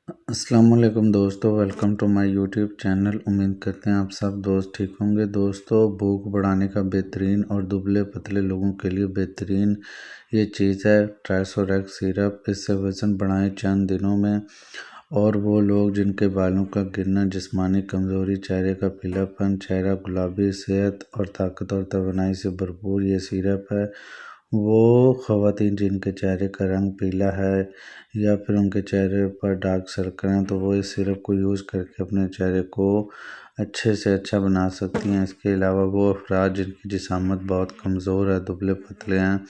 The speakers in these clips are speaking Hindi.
अस्सलाम वालेकुम दोस्तों, welcome to my YouTube channel. उम्मीद करते हैं आप सब दोस्त ठीक होंगे। दोस्तों, भूख बढ़ाने का बेहतरीन और दुबले पतले लोगों के लिए बेहतरीन ये चीज़ है ट्राइसोरेक्स सिरप। इससे वज़न बढ़ाएं चंद दिनों में। और वो लोग जिनके बालों का गिरना, जिस्मानी कमज़ोरी, चेहरे का पीलापन, चेहरा गुलाबी, सेहत और ताकत और तवानाई से भरपूर ये सिरप है। वो ख़वातीन जिनके चेहरे का रंग पीला है या फिर उनके चेहरे पर डार्क सर्कल हैं, तो वो इस सिरप को यूज़ करके अपने चेहरे को अच्छे से अच्छा बना सकती हैं। इसके अलावा वो अफराद जिनकी जिसामत बहुत कमज़ोर है, दुबले पतले हैं,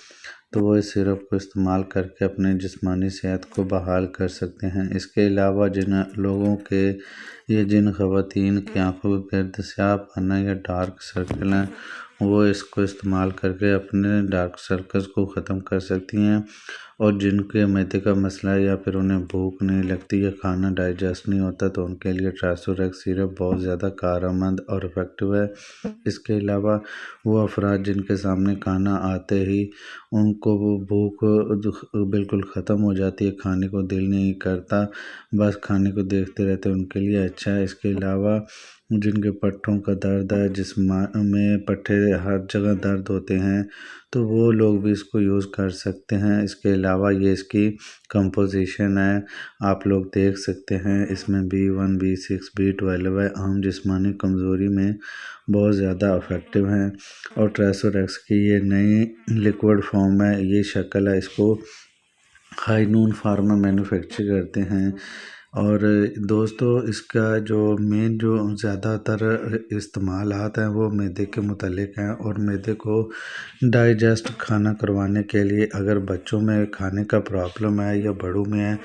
तो वो इस सिरप को इस्तेमाल करके अपनी जिस्मानी सेहत को बहाल कर सकते हैं। इसके अलावा जिन ख़वातीन की आँखों के गर्द स्याहपन है या डार्क सर्कल हैं, वो इसको इस्तेमाल करके अपने डार्क सर्कल्स को ख़त्म कर सकती हैं। और जिनके मैदे का मसला है या फिर उन्हें भूख नहीं लगती या खाना डाइजेस्ट नहीं होता, तो उनके लिए ट्राइसोरेक्स सिरप बहुत ज़्यादा कारआमद और इफ़ेक्टिव है। इसके अलावा वो अफराद जिनके सामने खाना आते ही उनको वो भूख बिल्कुल ख़त्म हो जाती है, खाने को दिल नहीं करता, बस खाने को देखते रहते हैं, उनके लिए अच्छा है। इसके अलावा जिनके पट्टों का दर्द है, में पट्टे हर जगह दर्द होते हैं, तो वो लोग भी इसको यूज़ कर सकते हैं। इसके अलावा ये इसकी कंपोजिशन है, आप लोग देख सकते हैं, इसमें B1 B6 B12 है। आम जिस्मानी कमज़ोरी में बहुत ज़्यादा इफ़ेक्टिव हैं। और ट्राइसोरेक्स की ये नई लिक्विड फॉर्म है, ये शक्ल है, इसको हाईनून फार्मा मैन्युफैक्चर करते हैं। और दोस्तों, इसका जो ज़्यादातर इस्तेमालात हैं वो मैदे के मुतालिक हैं। और मैदे को डाइजेस्ट खाना करवाने के लिए, अगर बच्चों में खाने का प्रॉब्लम है या बड़ों में है,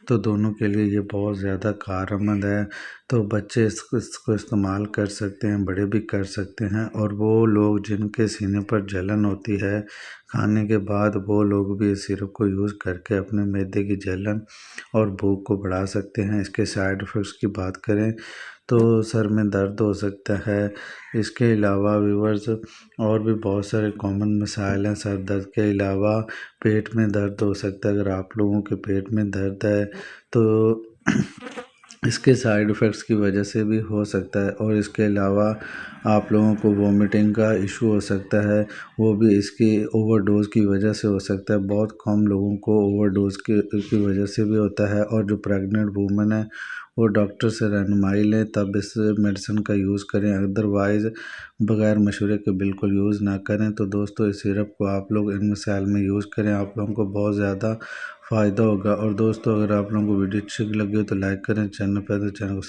तो दोनों के लिए ये बहुत ज़्यादा कारआमद है। तो बच्चे इसको इस्तेमाल कर सकते हैं, बड़े भी कर सकते हैं। और वो लोग जिनके सीने पर जलन होती है खाने के बाद, वो लोग भी इस सिरप को यूज़ करके अपने मैदे की जलन और भूख को बढ़ा सकते हैं। इसके साइड इफ़ेक्ट्स की बात करें तो सर में दर्द हो सकता है। इसके अलावा व्यूअर्स, और भी बहुत सारे कॉमन मसाइल हैं सर दर्द के अलावा। पेट में दर्द हो सकता है, अगर आप लोगों के पेट में दर्द है तो इसके साइड इफ़ेक्ट्स की वजह से भी हो सकता है। और इसके अलावा आप लोगों को वॉमिटिंग का इशू हो सकता है, वो भी इसकी ओवरडोज़ की वजह से हो सकता है। बहुत कम लोगों को ओवरडोज़ की वजह से भी होता है। और जो प्रेग्नेंट वूमेन है, वो डॉक्टर से रहनुमाई लें, तब इस मेडिसिन का यूज़ करें, अदरवाइज़ बग़ैर मशवरे के बिल्कुल यूज़ ना करें। तो दोस्तों, इस सिरप को आप लोग इन मसाइल में यूज़ करें, आप लोगों को बहुत ज़्यादा फ़ायदा होगा। और दोस्तों, अगर आप लोगों को वीडियो अच्छी लगी हो तो लाइक करें, चैनल पर तो चैनल को